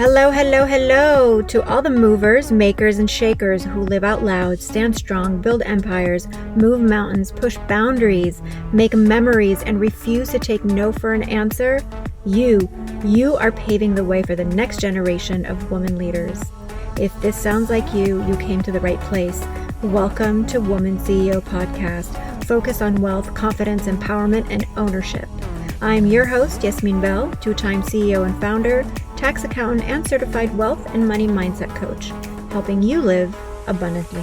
Hello, hello, hello to all the movers, makers, and shakers who live out loud, stand strong, build empires, move mountains, push boundaries, make memories, and refuse to take no for an answer. You are paving the way for the next generation of woman leaders. If this sounds like you came to the right place. Welcome to WomanCEO Podcast, focused on wealth, confidence, empowerment, and ownership. I'm your host, Yasmine Belle, two-time CEO and founder, tax accountant, and certified wealth and money mindset coach, helping you live abundantly.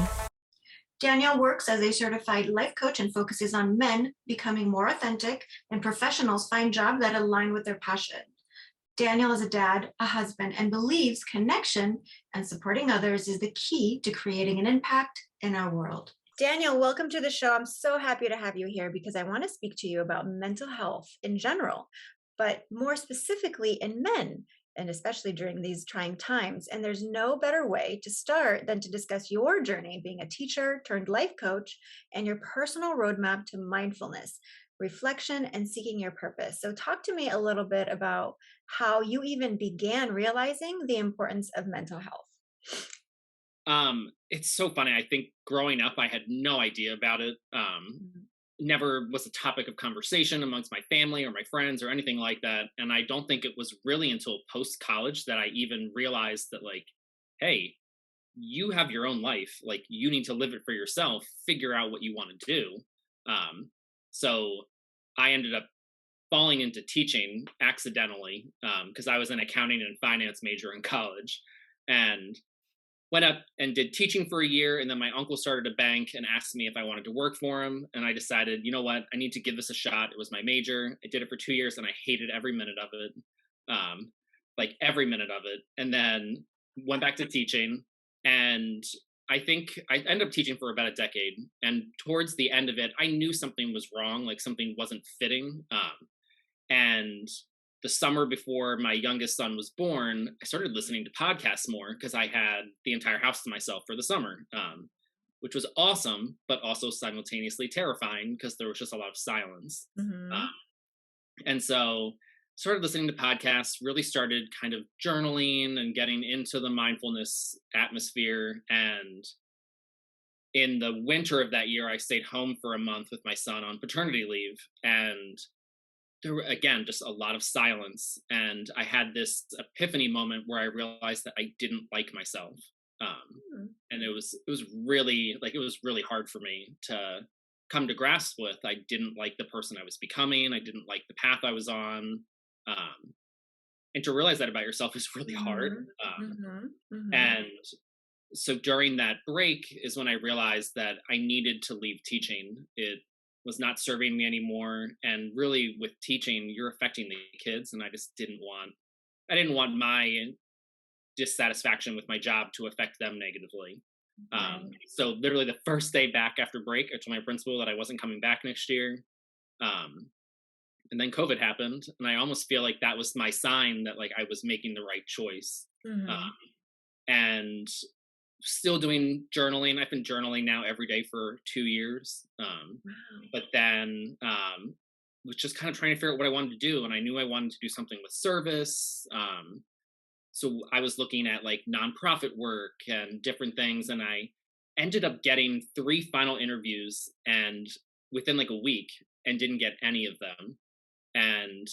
Daniel works as a certified life coach and focuses on men becoming more authentic and professionals find jobs that align with their passion. Daniel is a dad, a husband, and believes connection and supporting others is the key to creating an impact in our world. Daniel, welcome to the show. I'm so happy to have you here because I want to speak to you about mental health in general, but more specifically in men, and especially during these trying times. And there's no better way to start than to discuss your journey being a teacher turned life coach and your personal roadmap to mindfulness, reflection, and seeking your purpose. So talk to me a little bit about how you even began realizing the importance of mental health. It's so funny. I think growing up, I had no idea about it. Never was a topic of conversation amongst my family or my friends or anything like that. And I don't think it was really until post-college that I even realized that, like, hey, you have your own life. Like, you need to live it for yourself, figure out what you want to do. So I ended up falling into teaching accidentally because I was an accounting and finance major in college. And went up and did teaching for a year, and then my uncle started a bank and asked me if I wanted to work for him, and I decided, you know what, I need to give this a shot. It was my major. I did it for 2 years, and I hated every minute of it, like every minute of it, and then went back to teaching, and I think I ended up teaching for about a decade, and towards the end of it, I knew something was wrong, like something wasn't fitting, and the summer before my youngest son was born, I started listening to podcasts more because I had the entire house to myself for the summer, which was awesome, but also simultaneously terrifying because there was just a lot of silence. Mm-hmm. And so started listening to podcasts, really started kind of journaling and getting into the mindfulness atmosphere. And in the winter of that year, I stayed home for a month with my son on paternity leave. And there were, again, just a lot of silence. And I had this epiphany moment where I realized that I didn't like myself. And it was really hard for me to come to grasp with. I didn't like the person I was becoming. I didn't like the path I was on. And to realize that about yourself is really hard. And so during that break is when I realized that I needed to leave teaching. It was not serving me anymore. And really with teaching, you're affecting the kids. And I just didn't want my dissatisfaction with my job to affect them negatively. So literally the first day back after break, I told my principal that I wasn't coming back next year. And then COVID happened. And I almost feel like that was my sign that, like, I was making the right choice. And still doing journaling. I've been journaling now every day for 2 years. But then was just kind of trying to figure out what I wanted to do. And I knew I wanted to do something with service. So I was looking at like nonprofit work and different things. And I ended up getting 3 final interviews and within like a week and didn't get any of them. And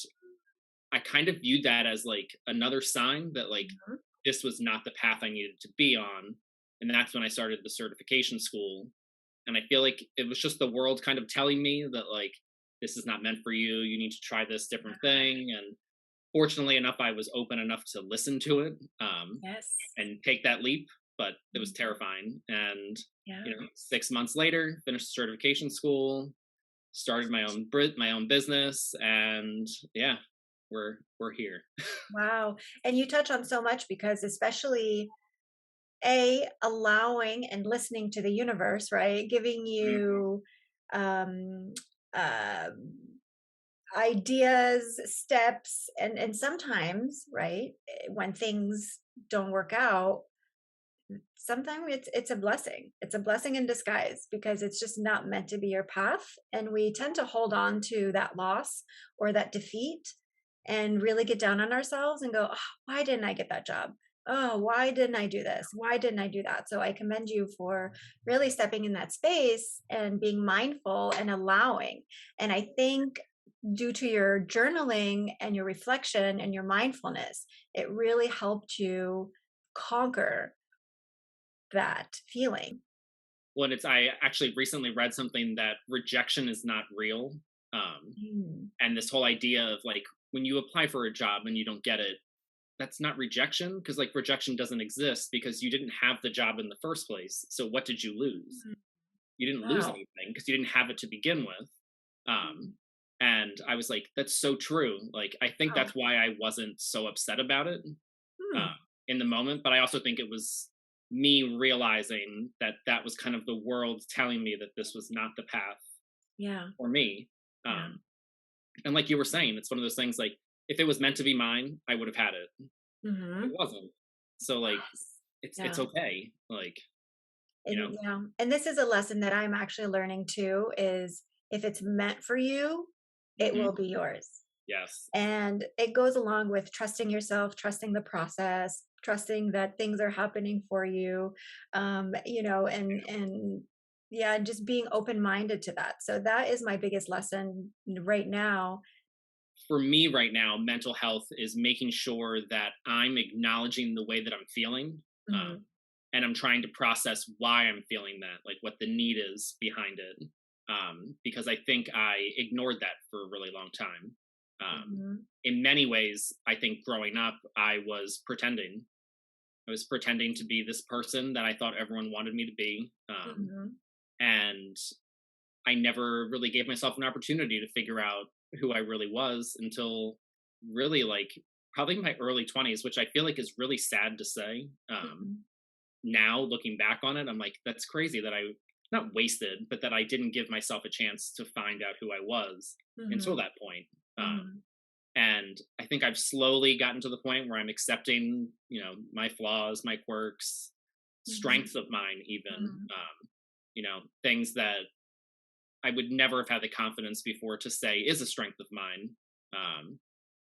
I kind of viewed that as like another sign that like this was not the path I needed to be on. And that's when I started the certification school. And I feel like it was just the world kind of telling me that, like, this is not meant for you. You need to try this different thing. And fortunately enough, I was open enough to listen to it and take that leap. But it was terrifying. And 6 months later, finished the certification school, started my own business, and we're here. Wow. And you touch on so much because especially allowing and listening to the universe, right? Giving you ideas, steps, and sometimes, right, when things don't work out, sometimes it's a blessing. It's a blessing in disguise because it's just not meant to be your path. And we tend to hold on to that loss or that defeat and really get down on ourselves and go, oh, why didn't I get that job? Oh, why didn't I do this? Why didn't I do that? So I commend you for really stepping in that space and being mindful and allowing. And I think due to your journaling and your reflection and your mindfulness, it really helped you conquer that feeling. Well, I actually recently read something that rejection is not real. Mm. And this whole idea of like when you apply for a job and you don't get it, that's not rejection, because like rejection doesn't exist because you didn't have the job in the first place. So what did you lose? Mm. You didn't lose Wow. anything because you didn't have it to begin with. And I was like, that's so true. Like, I think Wow. that's why I wasn't so upset about it Hmm. uh, in the moment. But I also think it was me realizing that that was kind of the world telling me that this was not the path Yeah. for me. Yeah. Um, and like you were saying, it's one of those things like, if it was meant to be mine, I would have had it. It Hmm. wasn't. So like, it's Yeah. okay. Like, you know, And yeah. And this is a lesson that I'm actually learning too, is if it's meant for you, it mhm, will be yours. yes. And it goes along with trusting yourself, trusting the process, trusting that things are happening for you, and yeah, just being open minded to that. So that is my biggest lesson right now. For me right now, mental health is making sure that I'm acknowledging the way that I'm feeling. Um, Mhm. and I'm trying to process why I'm feeling that, like what the need is behind it. Because I think I ignored that for a really long time. Mhm. In many ways, I think growing up, I was pretending. I was pretending to be this person that I thought everyone wanted me to be. Mhm. And I never really gave myself an opportunity to figure out who I really was until really like probably my early 20s, which I feel like is really sad to say. Mhm. Now looking back on it, I'm like, that's crazy that I not wasted, but that I didn't give myself a chance to find out who I was until Mhm. that point. Mhm. And I think I've slowly gotten to the point where I'm accepting, you know, my flaws, my quirks, Mhm. strengths of mine, even, Mhm. things that I would never have had the confidence before to say is a strength of mine.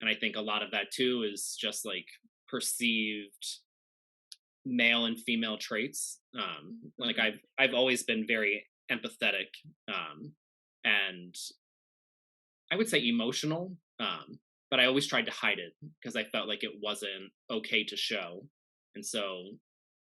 And I think a lot of that too is just like perceived male and female traits. Like Mhm. I've always been very empathetic, and I would say emotional, but I always tried to hide it because I felt like it wasn't okay to show. And so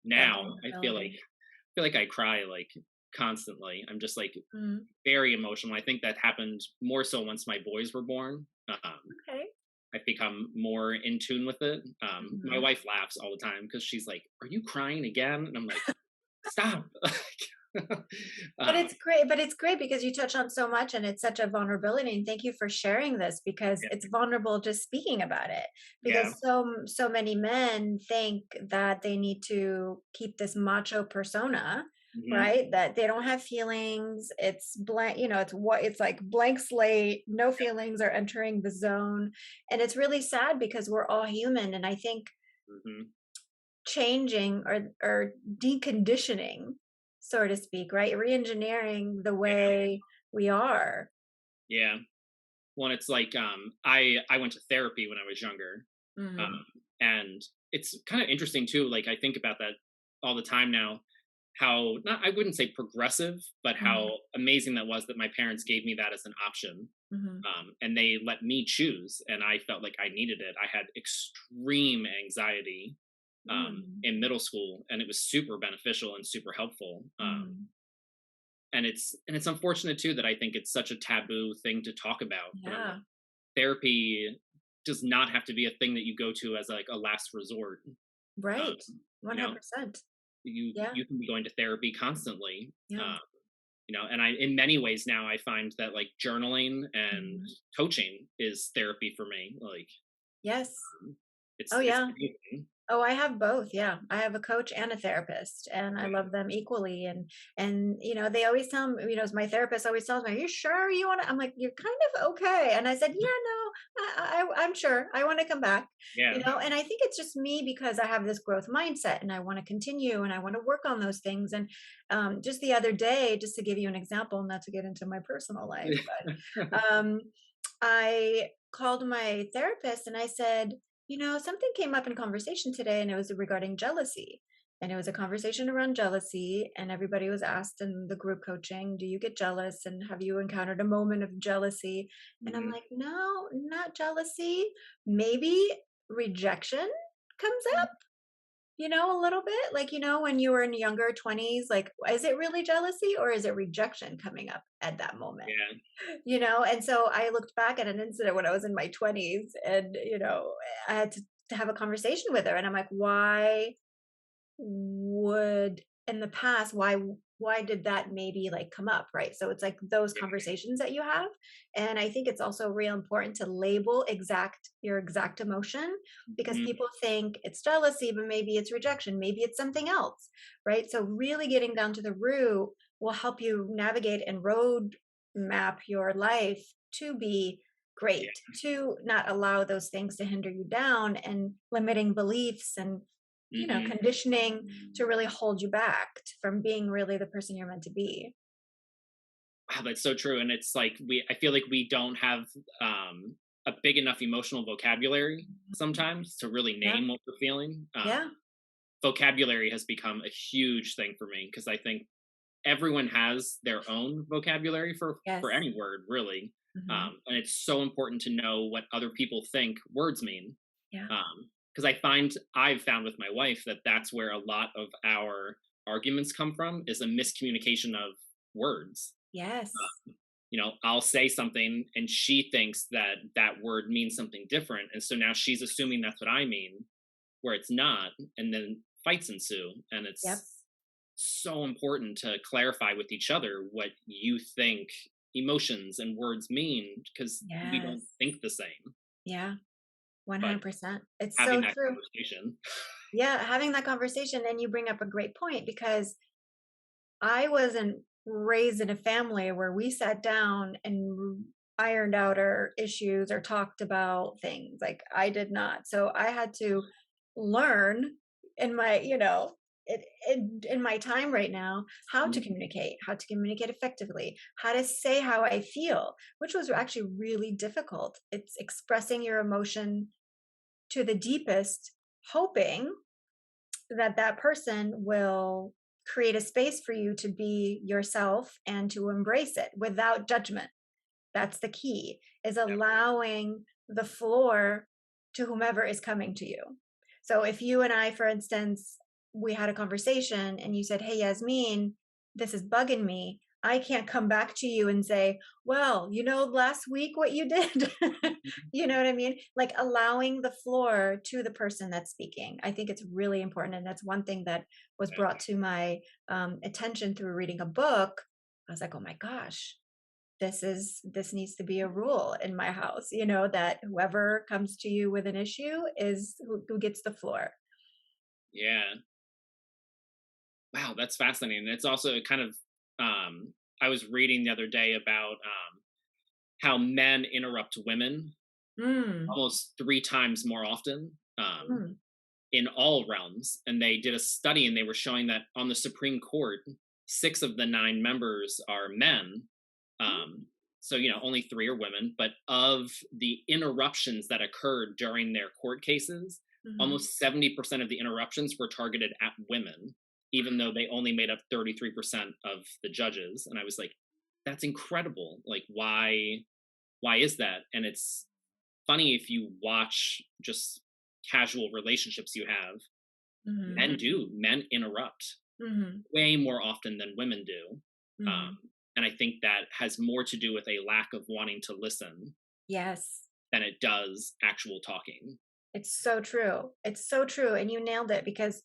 That now vulnerability. I feel like I cry like constantly. I'm just like Mhm. very emotional. I think that happened more so once my boys were born. Okay. I've become more in tune with it. My Mhm. wife laughs all the time because she's like, "Are you crying again?" And I'm like, "Stop!" um, But it's great because you touch on so much and it's such a vulnerability. And thank you for sharing this because yeah, it's vulnerable just speaking about it. yeah, Because so many men think that they need to keep this macho persona, hmm right? That they don't have feelings. It's blank, it's like blank slate, no feelings are entering the zone. And it's really sad because we're all human. And I think hmm changing or deconditioning, so to speak, right? Re-engineering the way we are. yeah. Well, it's like I went to therapy when I was younger, Mhm. um, and it's kind of interesting too. Like I think about that all the time now. How not I wouldn't say progressive, but how Mhm. amazing that was that my parents gave me that as an option. Mhm. And they let me choose, and I felt like I needed it. I had extreme anxiety Mm. in middle school, and it was super beneficial and super helpful. Mhm. And it's unfortunate too that I think it's such a taboo thing to talk about. But I'm like, Yeah. therapy does not have to be a thing that you go to as like a last resort. Um, Right. you know, 100%. you Yeah. you can be going to therapy constantly. Yeah. And I in many ways now I find that like journaling and Mhm. coaching is therapy for me. Like Yes. Oh, it's yeah. amazing. Oh, I have both. Yeah. I have a coach and a therapist and I Yeah. love them equally. And they always tell me, my therapist always tells me, "Are you sure you want to?" I'm like, "You're kind of okay." And I said, "Yeah, no, I'm sure. I want to come back." Yeah. And I think it's just me because I have this growth mindset and I want to continue and I want to work on those things. And just the other day, just to give you an example, not to get into my personal life, but um, I called my therapist and I said, something came up in conversation today and it was regarding jealousy. And it was a conversation around jealousy, and everybody was asked in the group coaching, do you get jealous? And have you encountered a moment of jealousy? And I'm Mhm. like, no, not jealousy. Maybe rejection comes up, a little bit. Like, when you were in younger 20s, like, is it really jealousy or is it rejection coming up at that moment? Yeah. And so I looked back at an incident when I was in my 20s, and I had to have a conversation with her, and I'm like, why would in the past, why did that maybe like come up, right? So it's like those conversations that you have. And I think it's also real important to label your exact emotion, because Mhm. people think it's jealousy, but maybe it's rejection, maybe it's something else, right? So really getting down to the root will help you navigate and road map your life to be Yeah. great, to not allow those things to hinder you down, and limiting beliefs and Mhm. conditioning to really hold you back from being really the person you're meant to be. Wow, that's so true. And it's like I feel like we don't have a big enough emotional vocabulary sometimes to really Yeah. name what we're feeling. Yeah. Vocabulary has become a huge thing for me because I think everyone has their own vocabulary for Yes. any word, really. Hmm. And it's so important to know what other people think words mean. Yeah. Because I've found with my wife that that's where a lot of our arguments come from, is a miscommunication of words. Yes. I'll say something and she thinks that that word means something different. And so now she's assuming that's what I mean, where it's not. And then fights ensue. And Yep. it's so important to clarify with each other what you think emotions and words mean, because we don't Yes. think the same. Yeah. But 100%. It's having so that true. conversation. Yeah. Having that conversation, and you bring up a great point, because I wasn't raised in a family where we sat down and ironed out our issues or talked about things. Like, I did not. So I had to learn in my, in my time right now, how to communicate effectively, how to say how I feel, which was actually really difficult. It's expressing your emotion to the deepest, hoping that that person will create a space for you to be yourself and to embrace it without judgment. That's the key, is allowing the floor to whomever is coming to you. So if you and I, for instance, we had a conversation and you said, hey, Yasmine, this is bugging me. I can't come back to you and say, well, last week what you did. You know what I mean? Like, allowing the floor to the person that's speaking. I think it's really important. And that's one thing that was brought to my attention through reading a book. I was like, oh my gosh, this needs to be a rule in my house, that whoever comes to you with an issue is who gets the floor. Yeah. Wow, that's fascinating. It's also kind of I was reading the other day about how men interrupt women Mm, almost 3 times more often, mm, in all realms. And they did a study and they were showing that on the Supreme Court, 6 of the 9 members are men. Um, so, only 3 are women. But of the interruptions that occurred during their court cases, mhm. almost 70% of the interruptions were targeted at women, even though they only made up 33% of the judges. And I was like, that's incredible. Like, why is that? And it's funny, if you watch just casual relationships you have, Mhm, men interrupt mhm, way more often than women do. mhm. And I think that has more to do with a lack of wanting to listen Yes, than it does actual talking. it's so true. It's so true, and you nailed it, because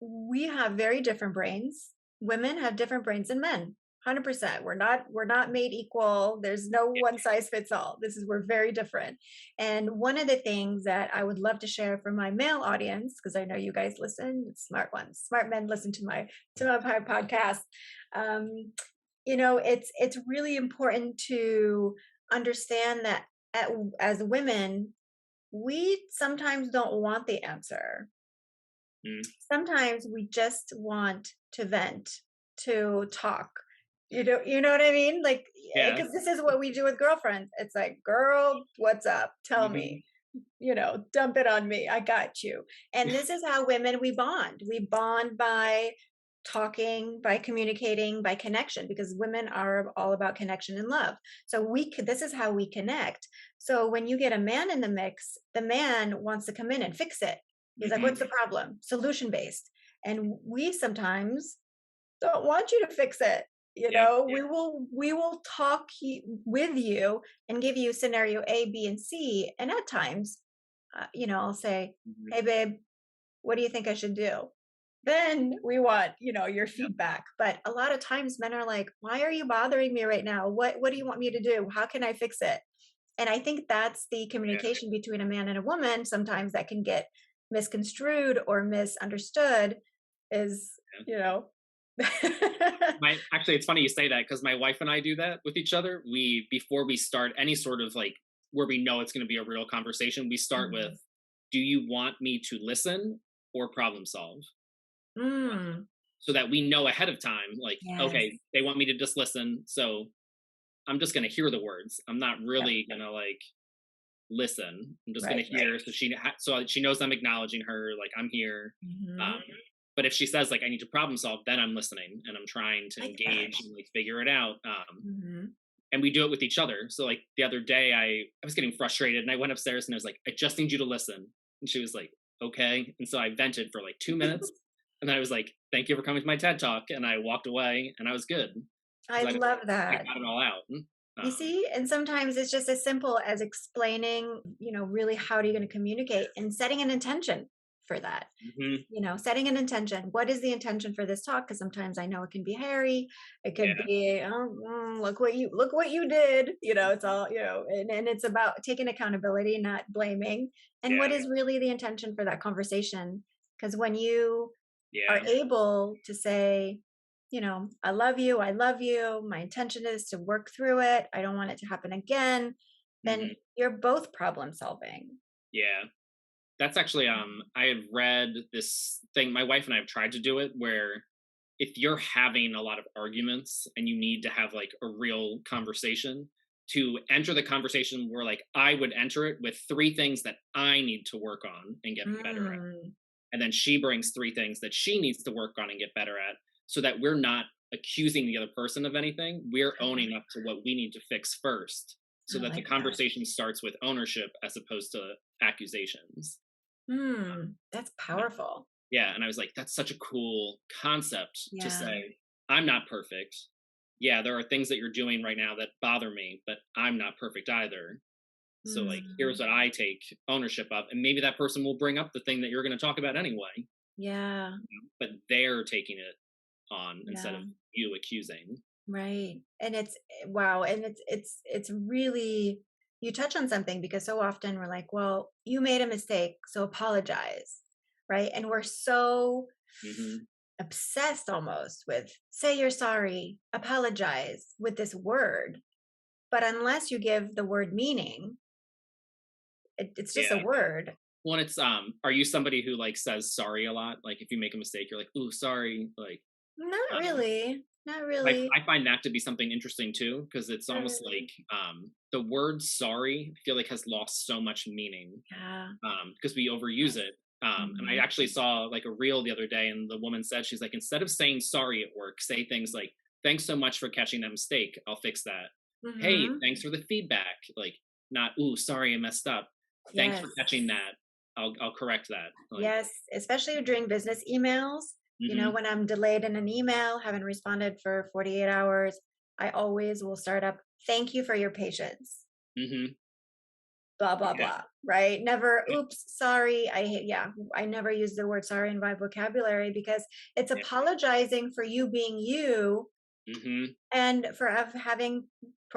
we have very different brains. Women have different brains than men. 100%. We're not made equal. There's no Yeah. one size fits all. We're very different. And one of the things that I would love to share for my male audience, because I know you guys listen, smart ones, smart men listen to my podcast. Um, it's really important to understand that as women, we sometimes don't want the answer. Mm, Sometimes we just want to vent, to talk. You know what I mean? Like, Yeah. because this is what we do with girlfriends. It's like, girl, what's up? Tell Hmm. me, dump it on me. I got you. And this is how women, we bond. We bond by talking, by communicating, by connection, because women are all about connection and love. So this is how we connect. So when you get a man in the mix, the man wants to come in and fix it. He's like, what's Hmm. the problem? Solution based. And we sometimes don't want you to fix it. Yep. We will talk with you and give you scenario A, B, and C. And at times, I'll say, Hmm. hey, babe, what do you think I should do? Then we want, your Yep. feedback. But a lot of times men are like, why are you bothering me right now? What do you want me to do? How can I fix it? And I think that's the Yeah. communication between a man and a woman. Sometimes that can get misconstrued or misunderstood is, Yeah. you know. My actually, it's funny you say that because my wife and I do that with each other. Before we start any sort of like where we know it's going to be a real conversation, we start with, Mhm. "Do you want me to listen or problem solve?" Mm, So that we know ahead of time, like, yes. okay, they want me to just listen, so I'm just going to hear the words. I'm not Yep. really going to like listen. I'm just going Right, to right. hear, so she knows I'm acknowledging her, like I'm here. Mhm. Um, but if she says like I need to problem solve, then I'm listening and I'm trying to Like that. engage and like figure it out. Mhm. And we do it with each other. So like the other day, I was getting frustrated and I went upstairs and I was like, I just need you to listen. And she was like, okay. And so I vented for like 2 minutes, and then I was like, thank you for coming to my TED talk. And I walked away and I was good I because love I that. got it all out. You see? And sometimes it's just as simple as explaining, really how are you going to communicate and setting an intention for that. Mhm. Setting an intention. What is the intention for this talk? Because sometimes I know it can be hairy. It could Yeah. be, oh, look what you did. It's all, and it's about taking accountability, not blaming. And what Yeah. is really the intention for that conversation? Because when you are Yeah. able to say, I love you, I love you, my intention is to work through it, I don't want it to happen again, then Mhm. you're both problem solving. Yeah. That's actually I had read this thing. My wife and I have tried to do it where if you're having a lot of arguments and you need to have like a real conversation, to enter the conversation where like I would enter it with three things that I need to work on and get better at. Mm, And then she brings three things that she needs to work on and get better at, so that we're not accusing the other person of anything. We're owning up to what we need to fix first, so I that the like that. conversation starts with ownership as opposed to accusations. That's And powerful. yeah, and I was like, that's such a cool concept to Yeah. say, I'm not perfect. Yeah, there are things that you're doing right now that bother me, but I'm not perfect either. So like, here's Mm, what I take ownership of, and maybe that person will bring up the thing that you're going to talk about anyway, yeah. but they're taking it on instead Yeah. of you accusing. Right. And wow. And it's really, you touch on something because so often we're like, well, you made a mistake, so apologize. Right. And we're so Hmm. obsessed almost with say you're sorry, apologize with this word. But unless you give the word meaning, it's just a Yeah. word. Well, it's are you somebody who like says sorry a lot? Like if you make a mistake, you're like, ooh, sorry. Like Not um, really. Not I really. I find that to be something interesting too, because it's Not almost really. like the word sorry, I feel like has lost so much meaning Yeah. because we overuse Yes. it. And I Hmm. actually saw like a reel the other day, and the woman said, she's like, instead of saying sorry at work, say things like, thanks so much for catching that mistake. I'll fix that. Hey, Hmm. thanks for the feedback. Like, not, ooh, sorry, I messed up. Thanks for Yes. catching that. I'll correct that. Like, Yes, especially during business emails. mm-hmm, When I'm delayed in an email, haven't responded for 48 hours, I always will start up, thank you for your patience, mm-hmm, blah, blah, yeah, blah, right? Never, yeah, oops, sorry. Yeah, I never use the word sorry in my vocabulary because it's yeah, apologizing for you being you mm-hmm, and for having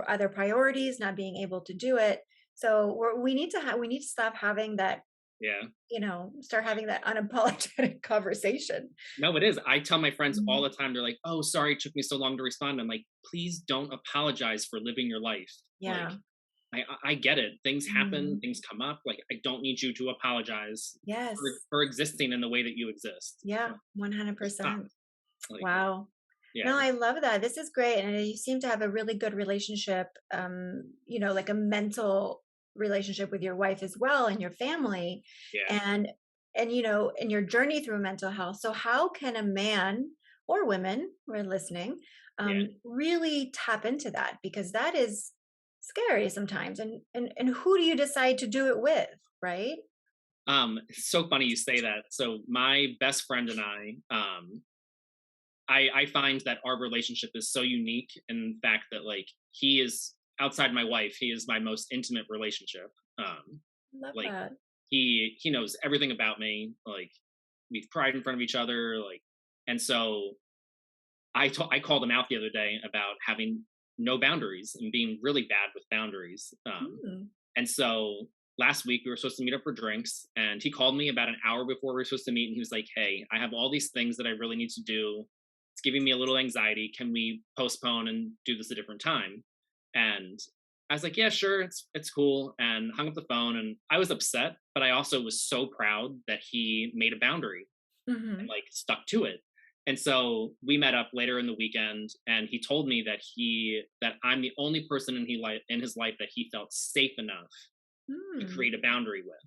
other priorities, not being able to do it. So we need to stop having that, yeah. start having that unapologetic conversation. No, it is. I tell my friends all Mhm. the time, they're like, "Oh, sorry, it took me so long to respond." I'm like, "Please don't apologize for living your life. Like, Yeah. I get it. Things happen, Mhm. things come up. Like, I don't need you to apologize Yes. for existing in the way that you exist. Yeah, Like, just stop. 100%. Like, Wow. Yeah. No, I love that. This is great. And you seem to have a really good relationship, like a mental relationship with your wife as well and your family Yeah. and in your journey through mental health. So how can a man or women who are listening Yeah. really tap into that? Because that is scary sometimes. And who do you decide to do it with, right? It's so funny you say that. So my best friend and I find that our relationship is so unique in the fact that like he is outside my wife, he is my most intimate relationship. Love Like that. he knows everything about me. Like we've cried in front of each other. Like, and so I called him out the other day about having no boundaries and being really bad with boundaries. Mm, And so last week we were supposed to meet up for drinks, and he called me about an hour before we were supposed to meet, and he was like, "Hey, I have all these things that I really need to do. It's giving me a little anxiety. Can we postpone and do this a different time?" And I was like, "Yeah, sure, it's cool." And hung up the phone, and I was upset, but I also was so proud that he made a boundary and mhm. like stuck to it. And so we met up later in the weekend, and he told me that I'm the only person in his life that he felt safe enough to Mm, create a boundary with.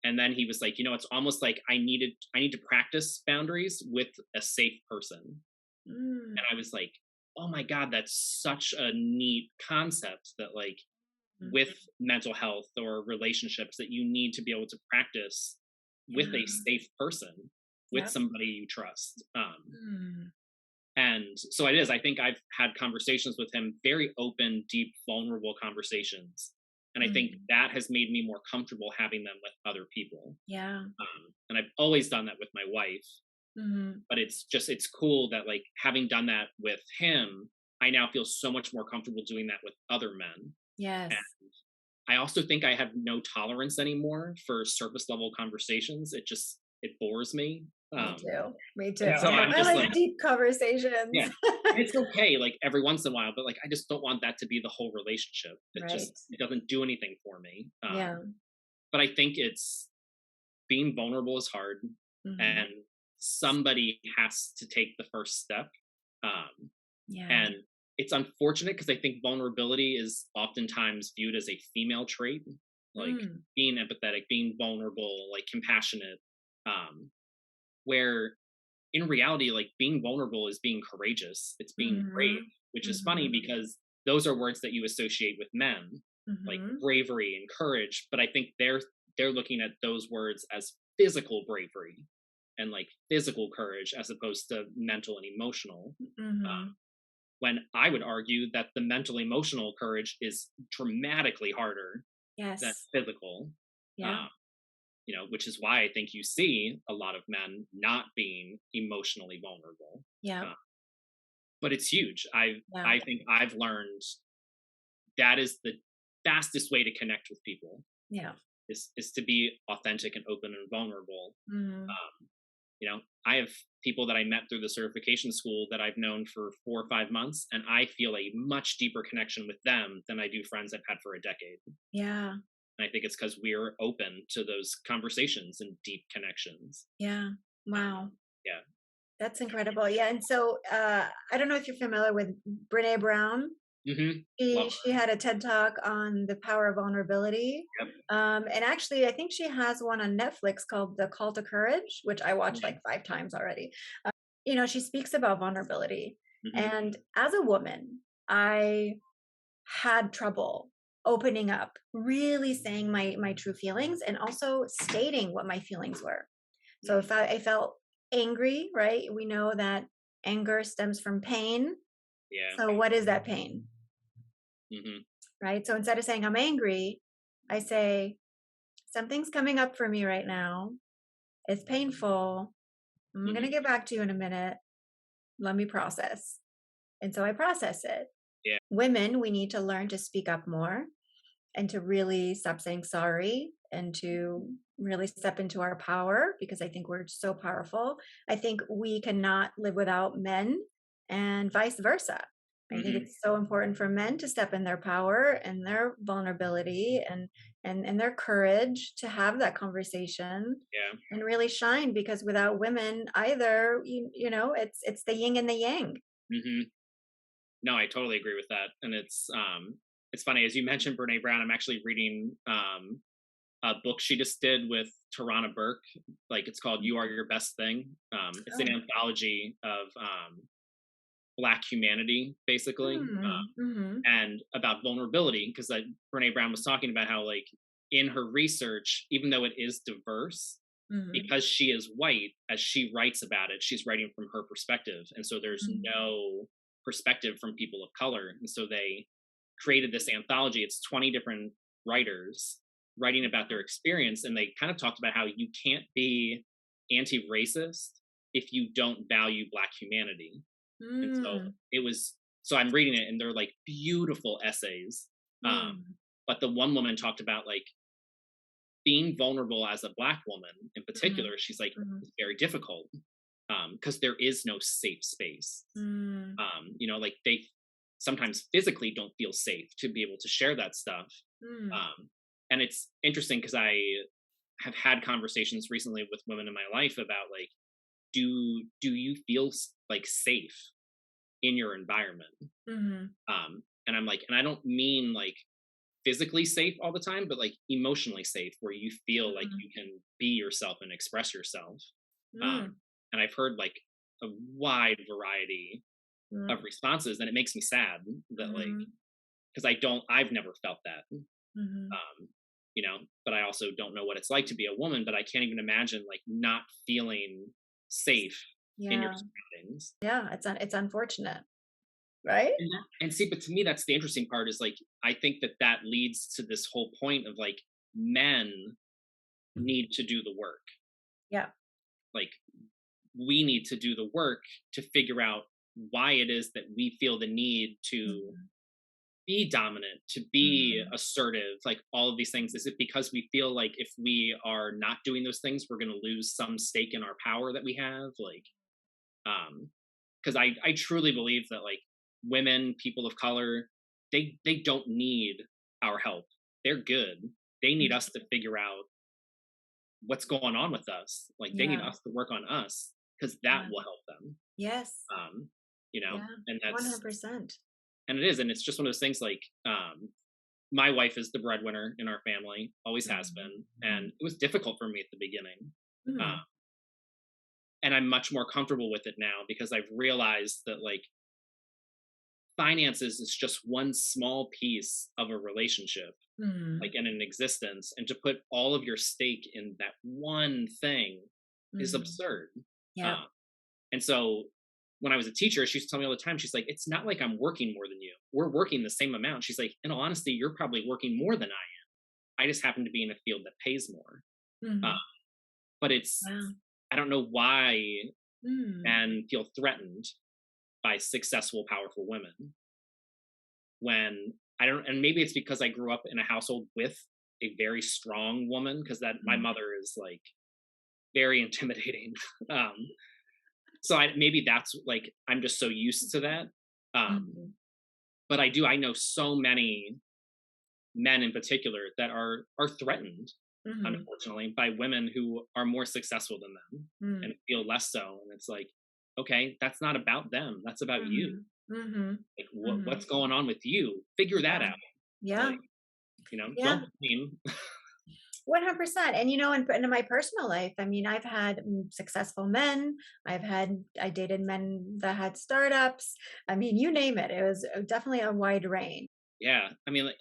And then he was like, it's almost like I need to practice boundaries with a safe person. mm, And I was like, oh my God, that's such a neat concept that like mm. with mental health or relationships that you need to be able to practice with Yeah. a safe person, with Yep. somebody you trust. Mm, And so it is. I think I've had conversations with him, very open, deep, vulnerable conversations. And I think mm. that has made me more comfortable having them with other people. Yeah. And I've always done that with my wife, Mhm. but it's cool that like having done that with him, I now feel so much more comfortable doing that with other men. Yes. And I also think I have no tolerance anymore for surface level conversations. It bores me. Me Um, too. Me too. and so I'm I just like like, deep conversations. yeah. And it's okay, like every once in a while, but like I just don't want that to be the whole relationship. Right. It doesn't do anything for me. Yeah. But I think it's being vulnerable is hard, Mhm. and somebody has to take the first step. Um, Yeah. and it's unfortunate because I think vulnerability is oftentimes viewed as a female trait, like Mm. being empathetic, being vulnerable, like compassionate. Um, where in reality, like being vulnerable is being courageous. It's being brave, Mhm. which is funny Mhm. because those are words that you associate with men, like Mhm. bravery and courage. But I think they're looking at those words as physical bravery and like physical courage as opposed to mental and emotional. Mhm. When I would argue that the mental emotional courage is dramatically harder than Yes. physical. Yeah. Um, which is why I think you see a lot of men not being emotionally vulnerable. Yeah. Uh, but it's huge. Yeah. I think I've learned that is the fastest way to connect with people Yeah. is to be authentic and open and vulnerable. Mhm. Um, I have people that I met through the certification school that I've known for 4 or 5 months, and I feel a much deeper connection with them than I do friends I've had for a decade. Yeah. And I think it's because we're open to those conversations and deep connections. Yeah. Um, Wow. yeah. That's incredible. Yeah. And so I don't know if you're familiar with Brene Brown. Love She her. had a TED Talk on the power of vulnerability. Yep. And actually, I think she has one on Netflix called The Call to Courage, which I watched Mhm. like 5 times already. She speaks about vulnerability. Mhm. And as a woman, I had trouble opening up, really saying my true feelings and also stating what my feelings were. So Mhm. if I felt angry, right? We know that anger stems from pain. Yeah. So what is that pain? Mhm. Right? So instead of saying I'm angry, I say something's coming up for me right now. It's painful. I'm going to Mhm. get back to you in a minute. Let me process. And so I process it. Yeah. Women, we need to learn to speak up more and to really stop saying sorry and to really step into our power because I think we're so powerful. I think we cannot live without men and vice versa. I think Mhm. it's so important for men to step in their power and their vulnerability and their courage to have that conversation Yeah. and really shine because without women either it's the yin and the yang. hmm No, I totally agree with that. And it's funny, as you mentioned Brene Brown, I'm actually reading a book she just did with Tarana Burke. Like, it's called You Are Your Best Thing. It's an Oh. anthology of Black humanity, basically, Mm-hmm. and about vulnerability. Because like Brene Brown was talking about how, like, in her research, even though it is diverse, Mm-hmm. because she is white, as she writes about it, she's writing from her perspective. And so there's no perspective from people of color. And so they created this anthology. It's 20 different writers writing about their experience. And they kind of talked about how you can't be anti racist if you don't value Black humanity. And so Mm-hmm. it was, so I'm reading it and they're like beautiful essays. Um, Mm-hmm. but the one woman talked about like being vulnerable as a Black woman in particular. She's like, Mm-hmm. it's very difficult because there is no safe space. Mm-hmm. Like they sometimes physically don't feel safe to be able to share that stuff. And it's interesting because I have had conversations recently with women in my life about like, do you feel like safe in your environment? Mm-hmm. And I'm like, and I don't mean like physically safe all the time, but like emotionally safe, where you feel like you can be yourself and express yourself. Mm-hmm. And I've heard like a wide variety of responses, and it makes me sad that like, Mm-hmm. because I've never felt that. Mm-hmm. But I also don't know what it's like to be a woman, but I can't even imagine like not feeling safe in your Yeah. surroundings. Yeah. It's unfortunate, right? And see, but to me, that's the interesting part is like, I think that leads to this whole point of like, men need to do the work. Yeah. Like, we need to do the work to figure out why it is that we feel the need to Mm-hmm. be dominant, to be Mm-hmm. assertive, like all of these things. Is it because we feel like if we are not doing those things, we're going to lose some stake in our power that we have? Like, because I truly believe that like women, people of color, they don't need our help. They're good. They need us to figure out what's going on with us. Like they need Yeah. us to work on us because that Yeah. will help them. Yes. Um, you know, Yeah. and that's 100%. and it is, and it's just one of those things like my wife is the breadwinner in our family, always has been, and Mm-hmm. it was difficult for me at the beginning. Uh, Mm-hmm. and I'm much more comfortable with it now because I've realized that like finances is just one small piece of a relationship, Mm-hmm. like in an existence, and to put all of your stake in that one thing is Mm-hmm. absurd. Yep. uh, and so when I was a teacher, she used to tell me all the time, she's like, it's not like I'm working more than you, we're working the same amount. She's like, in all honesty, you're probably working more than I just happen to be in a field that pays more. uh, Mm-hmm. but it's, Wow. I don't know why Mm. men feel threatened by successful powerful women when I don't, and maybe it's because I grew up in a household with a very strong woman, because that my Mm. mother is like very intimidating. um so maybe that's like I'm just so used to that. Mhm. But I know so many men in particular that are threatened, Mhm. unfortunately, by women who are more successful than them Mm. and feel less so. And it's like, okay, that's not about them, that's about you. Mhm. Mhm. Like what's Mhm. going on with you, figure that Yeah. out. Yeah. Like, Yeah. don't blame. 100%. And in my personal life, I mean, I've had successful men. I dated men that had startups. I mean, you name it. It was definitely a wide range. Yeah, I mean, like,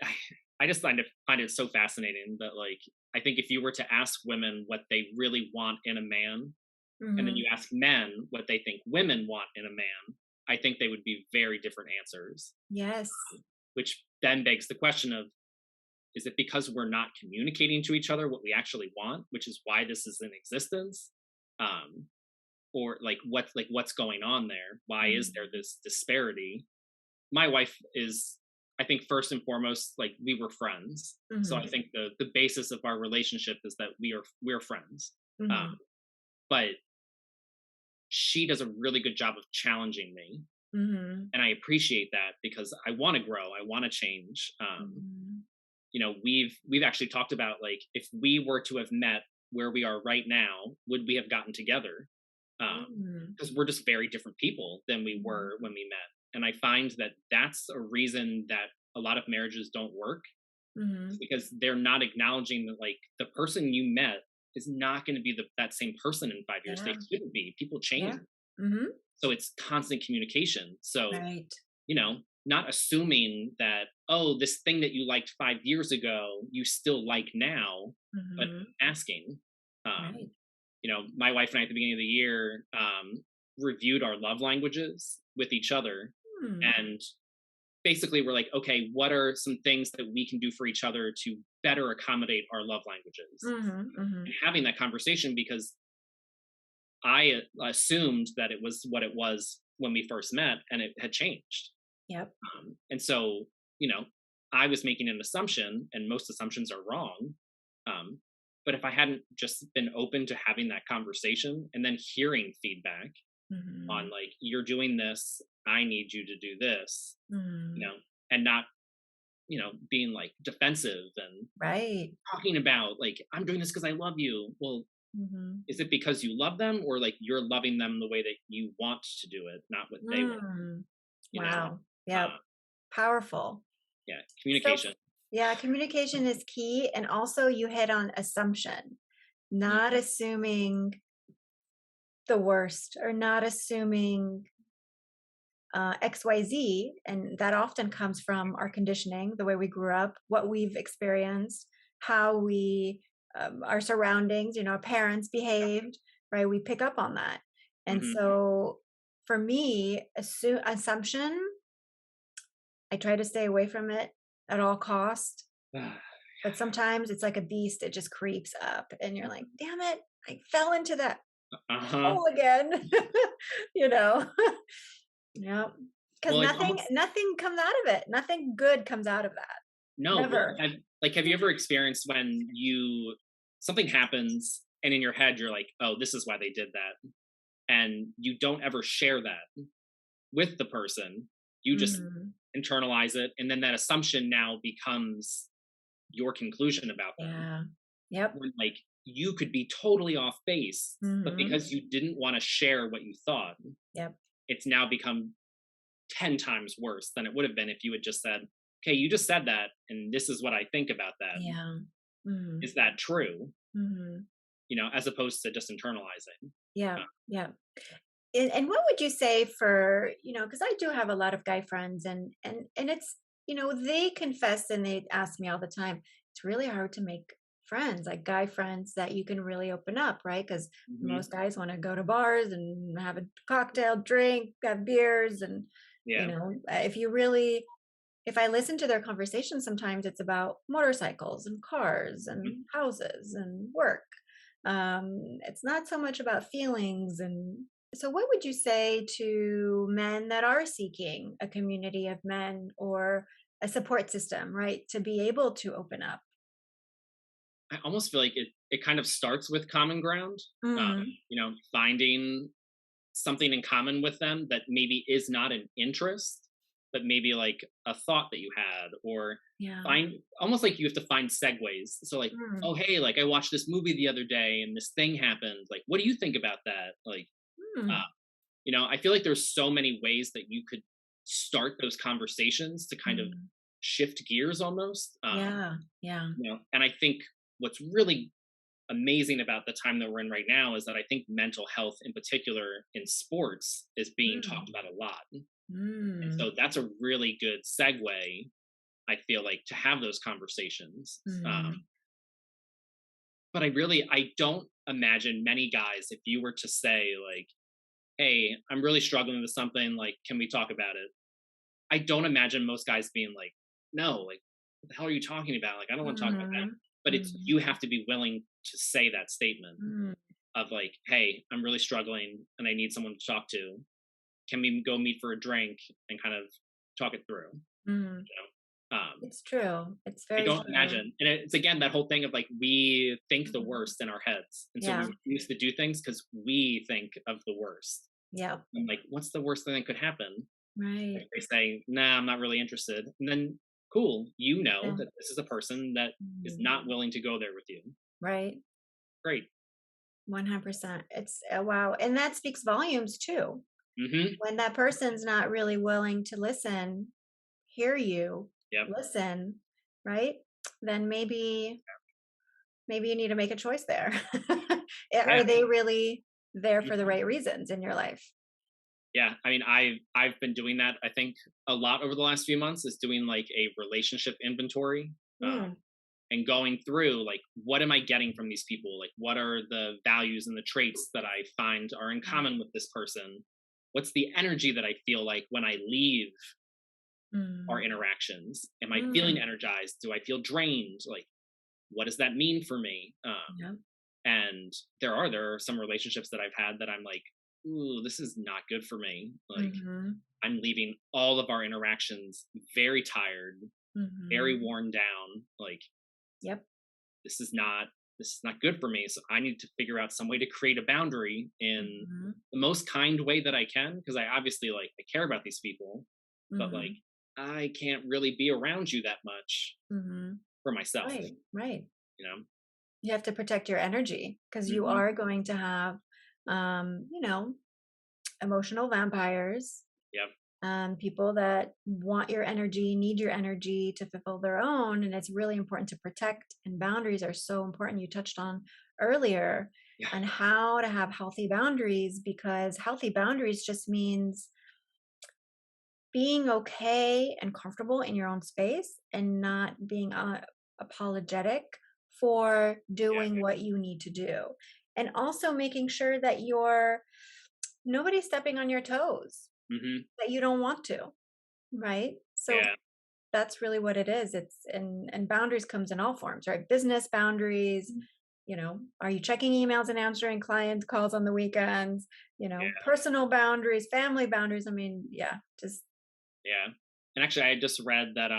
I just find it so fascinating that like I think if you were to ask women what they really want in a man, and then Mhm. you ask men what they think women want in a man, I think they would be very different answers. Yes. Which then begs the question of, is it because we're not communicating to each other what we actually want, which is why this is in existence? Um, or what's going on there? Why is there Mhm. this disparity? My wife is, I think, first and foremost, like, we were friends. So I Mhm. think the basis of our relationship is that we're friends. Um, Mhm. but she does a really good job of challenging me, Mhm. and I appreciate that because I want to grow, I want to change. Mhm. We've actually talked about like, if we were to have met where we are right now, would we have gotten together? because we're just very different people than we were when we met. And I find that that's a reason that a lot of marriages don't work, because they're not acknowledging that like the person you met is not going to be that same person in 5 years. They shouldn't be. People change. So it's constant communication. So, Right. Not assuming that, oh, this thing that you liked 5 years ago, you still like now, but asking. Right. My wife and I at the beginning of the year reviewed our love languages with each other. And basically we're like, okay, what are some things that we can do for each other to better accommodate our love languages? And having that conversation, because I assumed that it was what it was when we first met, and it had changed. Yep. And so, I was making an assumption, and most assumptions are wrong. But if I hadn't just been open to having that conversation and then hearing feedback on like, you're doing this, I need you to do this, and not, being like defensive and Right. talking about like, I'm doing this because I love you. Well, is it because you love them, or like you're loving them the way that you want to do it, not what they want? Wow. Yeah. Powerful. Yeah. So, Communication. yeah, communication is key. And also you hit on assumption, not assuming the worst, or not assuming XYZ. And that often comes from our conditioning, the way we grew up, what we've experienced, how we, our surroundings, our parents behaved, right? We pick up on that. And so for me, assumption, I try to stay away from it at all cost. But sometimes it's like a beast. It just creeps up and you're like, damn it, I fell into that hole again. Yeah. Because nothing comes out of it. Nothing good comes out of that. No. Never. Have you ever experienced when something happens and in your head you're like, oh, this is why they did that, and you don't ever share that with the person? You just internalize it, and then that assumption now becomes your conclusion about them. Yeah. Yep. When, like, you could be totally off base, but because you didn't want to share what you thought, it's now become 10 times worse than it would have been if you had just said, okay, you just said that, and this is what I think about that. Yeah. Is that true? As opposed to just internalizing. Yeah. Yeah. And what would you say for, because I do have a lot of guy friends, and it's, they confess and they ask me all the time, it's really hard to make friends, like guy friends that you can really open up, right? Because most guys want to go to bars and have a cocktail, drink, have beers. And, if I listen to their conversations, sometimes it's about motorcycles and cars and houses and work. It's not so much about feelings. And so what would you say to men that are seeking a community of men or a support system, right, to be able to open up? I almost feel like it kind of starts with common ground, finding something in common with them that maybe is not an interest, but maybe like a thought that you had, or find almost like you have to find segues. So like, oh, hey, like I watched this movie the other day and this thing happened. Like, what do you think about that? Like, I feel like there's so many ways that you could start those conversations to kind of shift gears almost. Yeah. And I think what's really amazing about the time that we're in right now is that I think mental health in particular in sports is being talked about a lot. And so that's a really good segue, I feel like, to have those conversations. But I don't imagine many guys, if you were to say like, hey, I'm really struggling with something, like, can we talk about it? I don't imagine most guys being like, no, like, what the hell are you talking about? Like, I don't want to talk about that. But it's, you have to be willing to say that statement of like, hey, I'm really struggling and I need someone to talk to. Can we go meet for a drink and kind of talk it through? It's true. It's very I don't true. imagine. And it's, again, that whole thing of like, we think the worst in our heads. And so we refuse to do things because we think of the worst. Yeah. I'm like, what's the worst thing that could happen? Right. If they say, nah, I'm not really interested. And then cool, that this is a person that is not willing to go there with you. Right. Great. 100%. It's wow. And that speaks volumes too. Hmm. When that person's not really willing to listen, hear you, Yep. listen, right? Then maybe you need to make a choice there. Yeah. Are they really there for the Mhm. right reasons in your life? Yeah. I mean, I've been doing that, I think, a lot over the last few months, is doing like a relationship inventory. Mm, And going through, like, what am I getting from these people? Like, what are the values and the traits that I find are in mm, common with this person? What's the energy that I feel like when I leave our mm, interactions? Am I feeling mm. energized? Do I feel drained? Like, what does that mean for me? Yeah. And there are some relationships that I've had that I'm like, ooh, this is not good for me. Like, Mhm. I'm leaving all of our interactions very tired, very Mhm. worn down. Like, Yep. this is not this is not good for me. So I need to figure out some way to create a boundary in Mhm. the most kind way that I can, because I obviously, like, I care about these people, but like, Mhm. I can't really be around you that much Mhm. for myself, Right, right. you know. You have to protect your energy because you Hmm. are going to have, you know, emotional vampires, Yep. people that want your energy, need your energy to fulfill their own. And it's really important to protect, and boundaries are so important. You touched on earlier Yeah. on how to have healthy boundaries, because healthy boundaries just means being okay and comfortable in your own space and not being apologetic for doing what you need to do. And also making sure that you're nobody's stepping on your toes Hmm. that you don't want to, right? So Yeah. that's really what it is. It's and boundaries comes in all forms, right? Business boundaries, are you checking emails and answering client calls on the weekends? Yeah. Personal boundaries, family boundaries. I mean, yeah, just Yeah. And actually, I just read that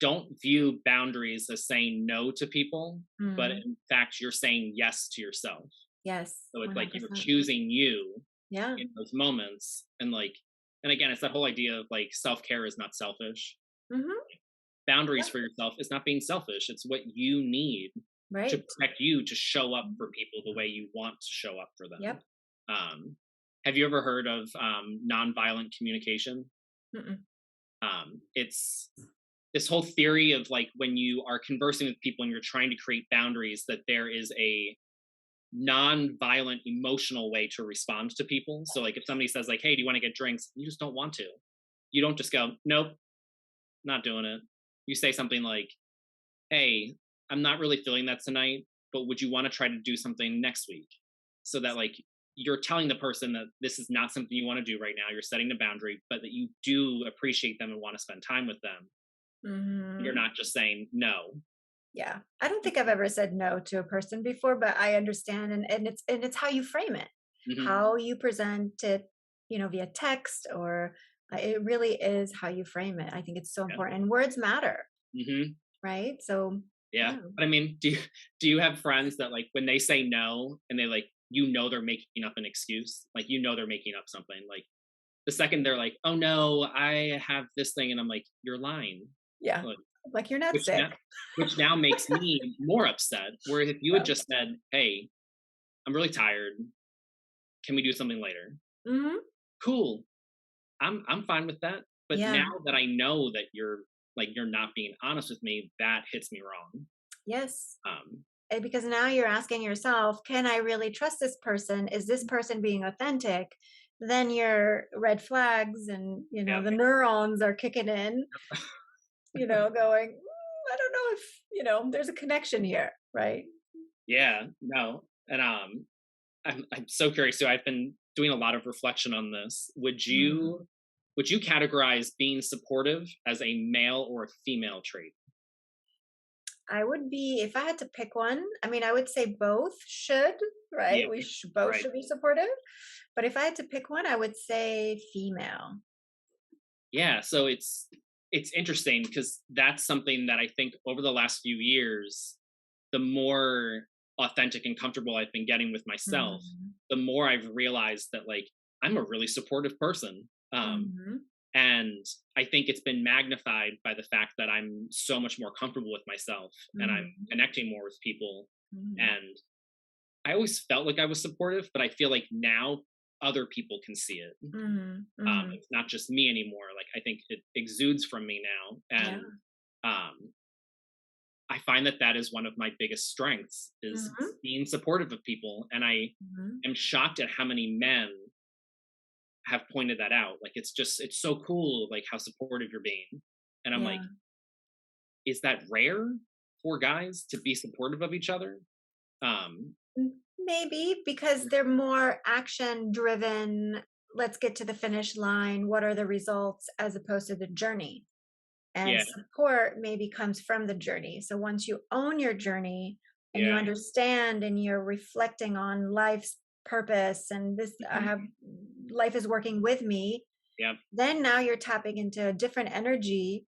don't view boundaries as saying no to people, but mm, in fact, you're saying yes to yourself. yes, So it's like you're 100%. choosing you Yeah. in those moments. And like, and again, it's that whole idea of like, self-care is not selfish. Hmm. Boundaries Yep. for yourself is not being selfish. It's what you need to Right. protect you, to show up for people the way you want to show up for them. Yep. Have you ever heard of nonviolent communication? Mm-mm. It's this whole theory of like, when you are conversing with people and you're trying to create boundaries, that there is a non-violent emotional way to respond to people. So like, if somebody says like, hey, do you want to get drinks? You just don't want to. You don't just go, nope, not doing it. You say something like, hey, I'm not really feeling that tonight, but would you want to try to do something next week? So that like, you're telling the person that this is not something you want to do right now. You're setting the boundary, but that you do appreciate them and want to spend time with them. You're Hmm. not just saying no. Yeah. I don't think I've ever said no to a person before, but I understand, and it's how you frame it, Hmm. how you present it, via text, or it really is how you frame it. I think it's so Yeah. important. And words matter, Hmm. right? So Yeah. yeah. But I mean, do you have friends that like, when they say no and they like, they're making up an excuse, like, they're making up something, like the second they're like, oh no, I have this thing, and I'm like, you're lying. Yeah. Like, Like, you're not which now sick. which now makes me more upset. Where if you had Yeah. just said, hey, I'm really tired, can we do something later? Hmm. Cool. I'm fine with that. But Yeah. now that I know that you're not being honest with me, that hits me wrong. Yes. Um, Because now you're asking yourself, can I really trust this person? Is this person being authentic? Then your red flags and, yeah. the neurons are kicking in, going, I don't know if, there's a connection here, right? Yeah. No. And I'm so curious. So I've been doing a lot of reflection on this. Mm. Would you categorize being supportive as a male or a female trait? I would be, if I had to pick one, I mean, I would say both should, Yeah. right? Both Right. should be supportive. But if I had to pick one, I would say female. Yeah. So it's interesting, because that's something that I think over the last few years, the more authentic and comfortable I've been getting with myself, Hmm. the more I've realized that like, I'm a really supportive person. Hmm. And I think it's been magnified by the fact that I'm so much more comfortable with myself, and I'm Hmm. connecting more with people. Hmm. And I always felt like I was supportive, but I feel like now other people can see it. Mhm. Mhm. It's not just me anymore. Like I think it exudes from me now, Yeah. and um, I find that that is one of my biggest strengths is Mhm. being supportive of people, and I Mhm. am shocked at how many men have pointed that out. Like it's so cool, like how supportive you're being, and I'm like, Yeah. is that rare for guys to be supportive of each other? Um, Maybe because they're more action driven. Let's get to the finish line. What are the results as opposed to the journey? And yeah, support maybe comes from the journey. So once you own your journey and you yeah, understand and you're reflecting on life's purpose and this, I have life is working with me, yep, then now you're tapping into a different energy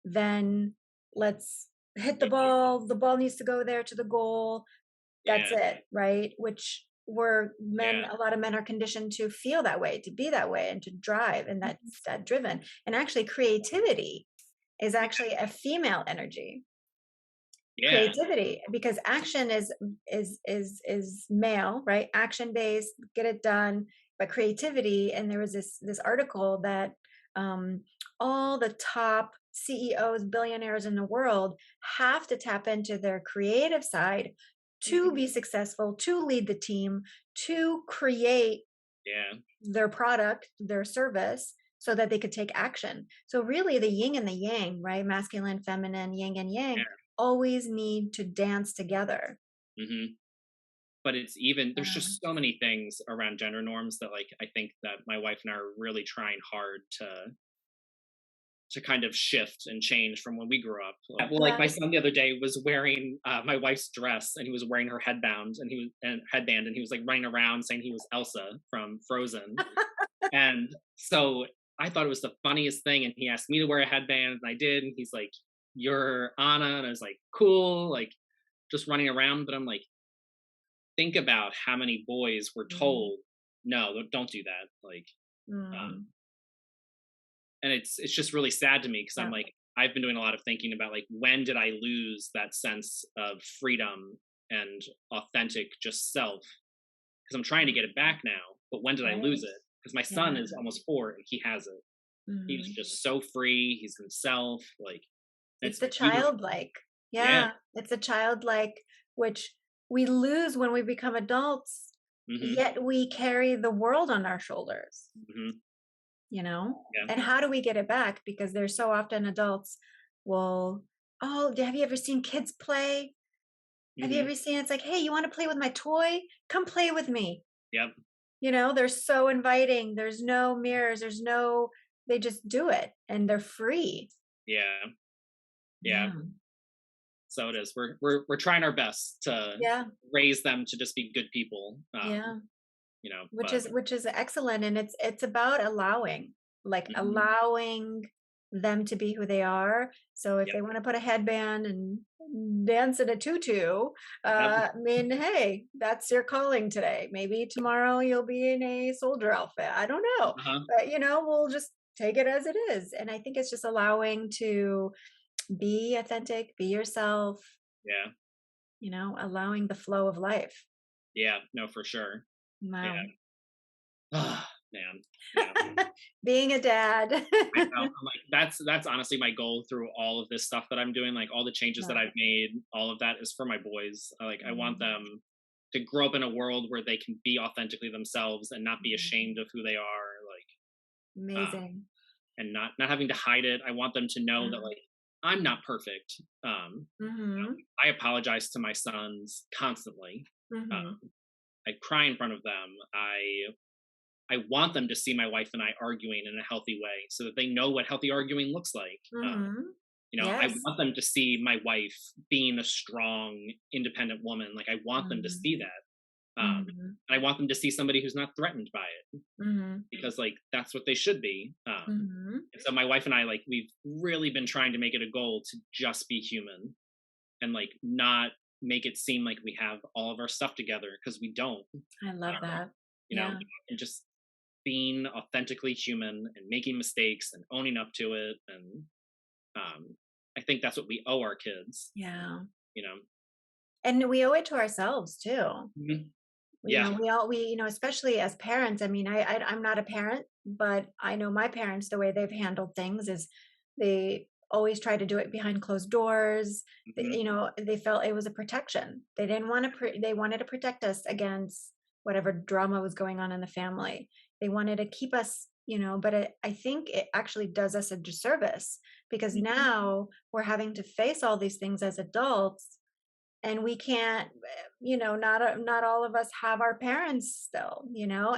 than let's hit the ball needs to go there to the goal, that's yeah, it, right? Which where men, yeah, a lot of men are conditioned to feel that way, to be that way, and to drive, and that's that driven. And actually, creativity is actually a female energy. yeah, Creativity, because action is male, right? Action based, get it done. But creativity, and there was this article that um, all the top CEOs, billionaires in the world have to tap into their creative side to be successful, to lead the team, to create yeah, their product, their service, so that they could take action. So really the yin and the yang, right? Masculine, feminine, yin and yang always need to dance together. yeah. But it's even there's Yeah. just so many things around gender norms that like I think that my wife and I are really trying hard to kind of shift and change from when we grew up. Like my Yeah. son the other day was wearing my wife's dress and he was wearing her headband and he was like running around saying he was Elsa from Frozen. And so I thought it was the funniest thing. And he asked me to wear a headband and I did. And he's like, "You're Anna." And I was like, "Cool." Like just running around. But I'm like, think about how many boys were Mm, told, "No, don't do that." Like, um, mm, and it's just really sad to me because I'm yeah. like, I've been doing a lot of thinking about like when did I lose that sense of freedom and authentic just self? Because I'm trying to get it back now, but when did I lose Right. it? Because my Yeah. son is almost 4 and he has it. He's Mhm. just so free. He's himself. Like It's it's the beautiful. childlike. Yeah. Yeah. It's a childlike, which we lose when we become adults, Hmm. yet we carry the world on our shoulders, Hmm. you know? Yeah. And how do we get it back? Because there's so often adults will, oh, have you ever seen kids play? Have you Hmm. ever seen it's like, hey, you want to play with my toy? Come play with me. Yep. They're so inviting. There's no mirrors, they just do it and they're free. Yeah. Yeah. Yeah. So it is. We're trying our best to Yeah. raise them to just be good people. Yeah. which But is which is excellent, and it's about allowing, like mhm, allowing them to be who they are. So if yep, they want to put a headband and dance in a tutu, yep, I mean, hey, that's your calling today. Maybe tomorrow you'll be in a soldier outfit, I don't know. uh-huh, But we'll just take it as it is, and I think it's just allowing to be authentic, be yourself, yeah, allowing the flow of life. yeah, no, for sure, yeah. Wow. Ah, man, yeah. Being a dad. I know. I'm like, that's honestly my goal through all of this stuff that I'm doing. Like all the changes that Yeah. I've made, all of that is for my boys. I want Mhm, them to grow up in a world where they can be authentically themselves and not be mhm. ashamed of who they are. Amazing. And not having to hide it. I want them to know that Yeah. like I'm not perfect. Um, Mhm, I apologize to my sons constantly. mhm, Um, I cry in front of them. I want them to see my wife and I arguing in a healthy way so that they know what healthy arguing looks like. mhm. I Yes. want them to see my wife being a strong, independent woman. Like I want them to Mhm, see that. mhm, And I want them to see somebody who's not threatened by it mhm, because like that's what they should be. mhm. And so my wife and I like we've really been trying to make it a goal to just be human and like not make it seem like we have all of our stuff together because we don't. I love Um, that. Yeah. and just being authentically human and making mistakes and owning up to it. And I think that's what we owe our kids. Yeah. You know, And we owe it to ourselves too. Yeah. Especially as parents, I mean, I'm not a parent, but I know my parents, the way they've handled things is they always try to do it behind closed doors. Hmm. They felt it was a protection. They didn't want to, they wanted to protect us against whatever drama was going on in the family. They wanted to keep us, but I think it actually does us a disservice because now we're having to face all these things as adults, and we can't, not all of us have our parents still,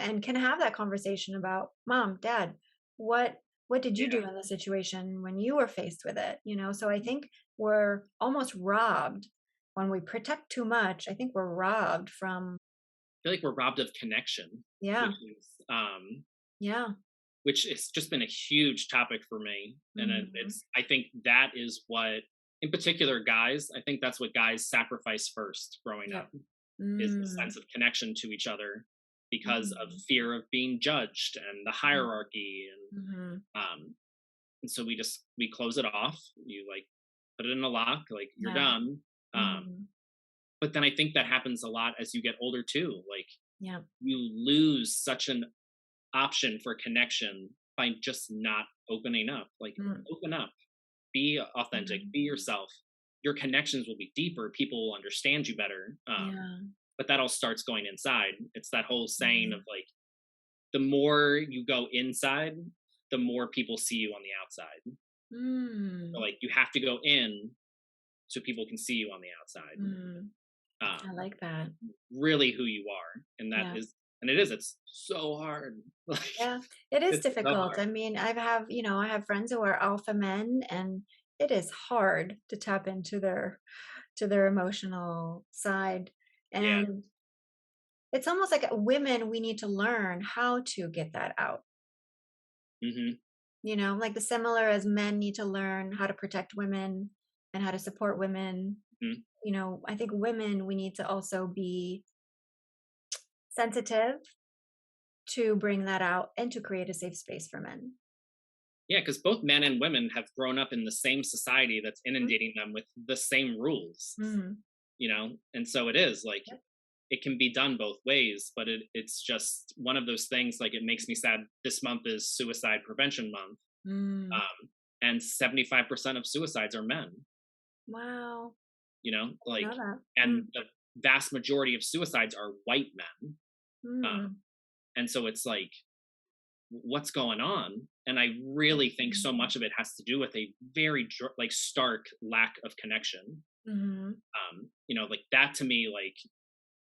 and can have that conversation about, mom, dad, what did you do Yeah. in the situation when you were faced with it, so I think we're almost robbed when we protect too much. I think we're robbed from. I feel like we're robbed of connection, Yeah. which is Yeah. which has just been a huge topic for me. And Hmm. it's, I think that is what, in particular, guys, I think that's what guys sacrifice first growing Yep. up, is the Mm. sense of connection to each other because of Mm. fear of being judged and the hierarchy. Mm-hmm. And so we close it off. You like put it in a lock, like you're Yeah. done. Um, Mm-hmm. but then I think that happens a lot as you get older too. Like Yeah. you lose such an option for connection by just not opening up. Like open up, be authentic, be Mm-hmm. yourself. Your connections will be deeper. People will understand you better. Yeah. But that all starts going inside. It's that whole saying of Mhm. like, the more you go inside, the more people see you on the outside. So Mm. like you have to go in so people can see you on the outside. Mm. I Um, like that. really who you are, and that Yeah. is, and it is. It's so hard. Like Yeah. It is it's so difficult. hard. I mean, I have friends who are alpha men, and it is hard to tap into their emotional side. Yeah. And it's almost like women, we need to learn how to get that out. Hmm. Like the similar as men need to learn how to protect women and how to support women. Hmm. I think women, we need to also be sensitive to bring that out and to create a safe space for men. Yeah, because both men and women have grown up in the same society that's Mhm. inundating them with the same rules. Mhm. And so it is like Yep. it can be done both ways, but it's just one of those things. Like it makes me sad. This month is Suicide Prevention Month, Mm. and 75% of suicides are men. Wow. Didn't Like, know that. and the vast majority of suicides are white men. Um, Mm. and so it's like, what's going on? And I really think so Mhm. much of it has to do with a very like stark lack of connection. Mhm. Like that to me, like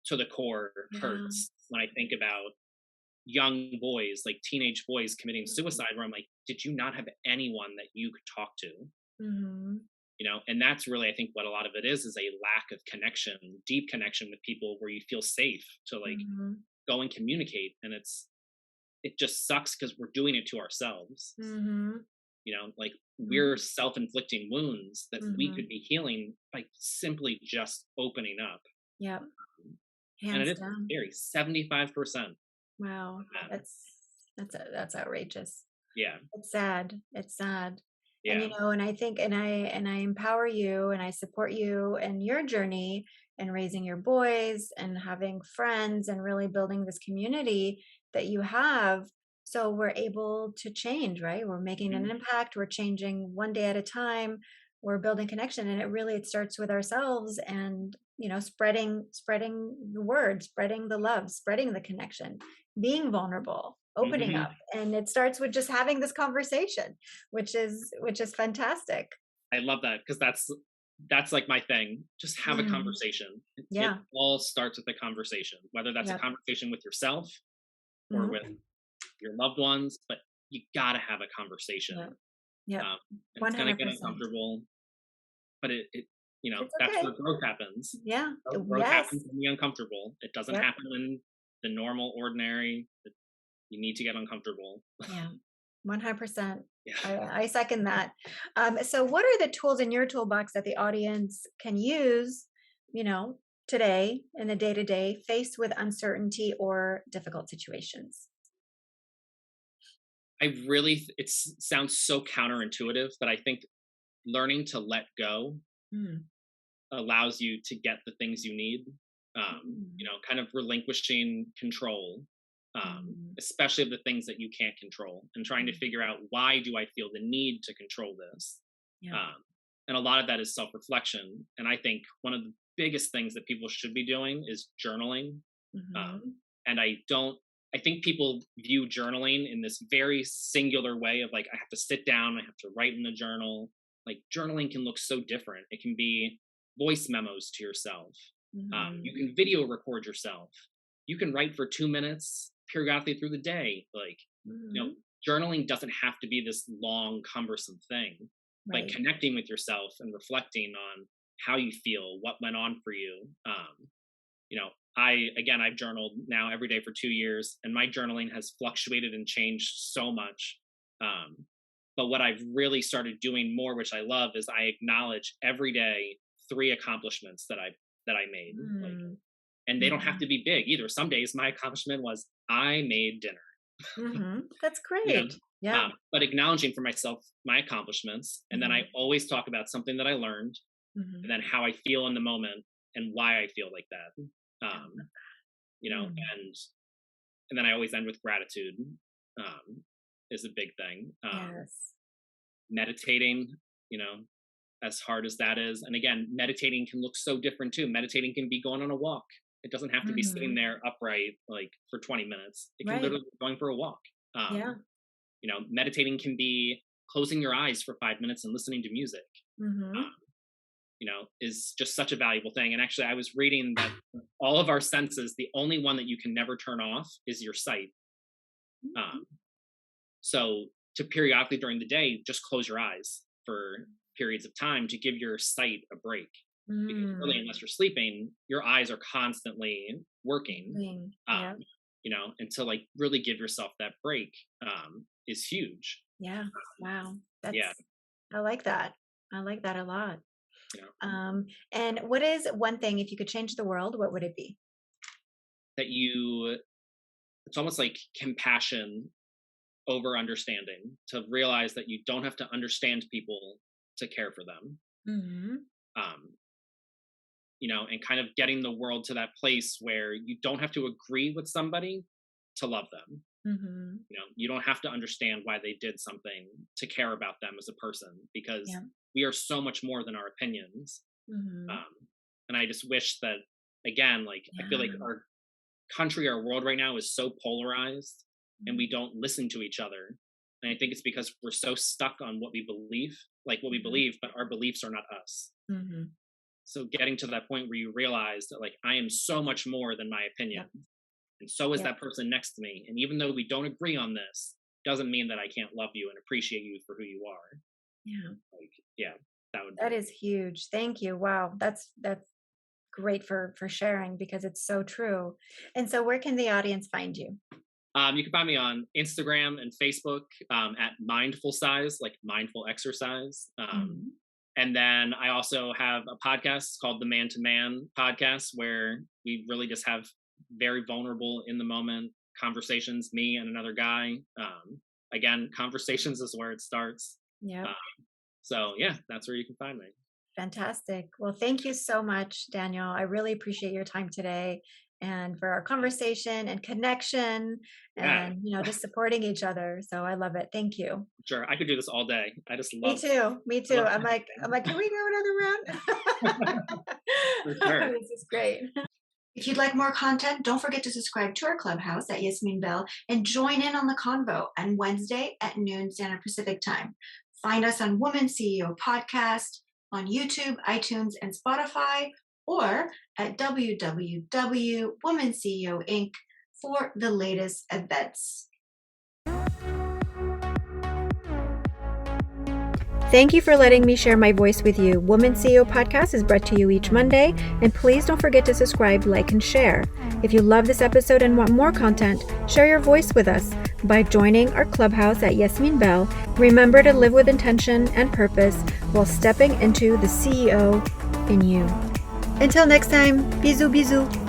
to the core Yeah. hurts when I think about young boys, like teenage boys committing Mhm. suicide, where I'm like, did you not have anyone that you could talk to? Mhm. And that's really, I think, what a lot of it is a lack of connection, deep connection with people where you feel safe to like Mhm. go and communicate. And it just sucks because we're doing it to ourselves. Mhm. Like we're Mhm. self-inflicting wounds that we could Mhm. be healing by simply just opening up. Yep. And it Hands is down. scary. 75% Wow. men. That's outrageous. Yeah. It's sad. It's sad. And Yeah. and I think, and I empower you and I support you in your journey and raising your boys and having friends and really building this community that you have, so we're able to change, right? We're making an Mhm. impact, we're changing one day at a time, we're building connection, and it starts with ourselves, and spreading the word, spreading the love, spreading the connection, being vulnerable, opening Mhm. up, and it starts with just having this conversation, which is fantastic. I love that because that's like my thing. Just have a Mm, conversation. It yeah. all starts with a conversation, whether that's a Yep. conversation with yourself or with Mhm. your loved ones, but you gotta have a conversation. Yep. Yep. And it's gonna get 100%. uncomfortable, but It's that's okay. where growth happens. Yeah. Growth Yes. happens in the uncomfortable. It doesn't Yep. happen in the normal, ordinary. You need to get uncomfortable. Yeah. 100%. Yeah. I second that. So what are the tools in your toolbox that the audience can use, you know, today in the day-to-day faced with uncertainty or difficult situations? It sounds so counterintuitive, but I think learning to let go Mm. allows you to get the things you need. kind of relinquishing control, especially of the things that you can't control, and trying to figure out, why do I feel the need to control this? And a lot of that is self-reflection. And I think one of the biggest things that people should be doing is journaling. And I think people view journaling in this very singular way of like, I have to sit down, I have to write in a journal. Like, journaling can look so different. It can be voice memos to yourself. You can video record yourself. You can write for 2 minutes periodically through the day. Like, journaling doesn't have to be this long, cumbersome thing. Like, connecting with yourself and reflecting on how you feel, what went on for you. I've journaled now every day for 2 years, and my journaling has fluctuated and changed so much. But what I've really started doing more, which I love, is I acknowledge every day 3 accomplishments that I made. And they don't have to be big either. Some days my accomplishment was I made dinner. That's great. But acknowledging for myself my accomplishments, and then I always talk about something that I learned, and then how I feel in the moment and why I feel like that. And then I always end with gratitude. Is a big thing. Meditating, as hard as that is. And again, meditating can look so different too. Meditating can be going on a walk. It doesn't have to be sitting there upright like for 20 minutes. It can literally be going for a walk. Meditating can be closing your eyes for 5 minutes and listening to music. Is just such a valuable thing. And actually, I was reading that all of our senses, the only one that you can never turn off is your sight. So to periodically during the day, just close your eyes for periods of time to give your sight a break. Because really, unless you're sleeping, your eyes are constantly working. And to like really give yourself that break is huge. Wow. I like that. I like that a lot. And what is one thing, if you could change the world, what would it be? It's almost like compassion over understanding, to realize that you don't have to understand people to care for them. And kind of getting the world to that place where you don't have to agree with somebody to love them. You don't have to understand why they did something to care about them as a person, because we are so much more than our opinions. And I just wish that, again, I feel like our country, our world right now is so polarized, and we don't listen to each other. And I think it's because we're so stuck on what we believe, but our beliefs are not us. So getting to that point where you realize that I am so much more than my opinion. And so is that person next to me. And even though we don't agree on this, doesn't mean that I can't love you and appreciate you for who you are. That is huge. Thank you. Wow. That's great for sharing, because it's so true. And so where can the audience find you? You can find me on Instagram and Facebook at Mindful Size, like mindful exercise. And then I also have a podcast called the Man to Man podcast, where we really just have very vulnerable, in the moment conversations, me and another guy. Again, conversations is where it starts. That's where you can find me. Fantastic. Well, thank you so much, Daniel. I really appreciate your time today, and for our conversation and connection, and just supporting each other. So I love it. Thank you. Sure, I could do this all day. I just love. Me too. I'm like, can we go another round? For sure. This is great. If you'd like more content, don't forget to subscribe to our clubhouse at Yasmine Belle and join in on the convo on Wednesday at noon Standard Pacific time. Find us on WomanCEO Podcast, on YouTube, iTunes, and Spotify, or at www.WomanCEO Inc. for the latest events. Thank you for letting me share my voice with you. WomanCEO Podcast is brought to you each Monday, and please don't forget to subscribe, like, and share. If you love this episode and want more content, share your voice with us by joining our clubhouse at Yasmine Belle. Remember to live with intention and purpose while stepping into the CEO in you. Until next time, bisous, bisous.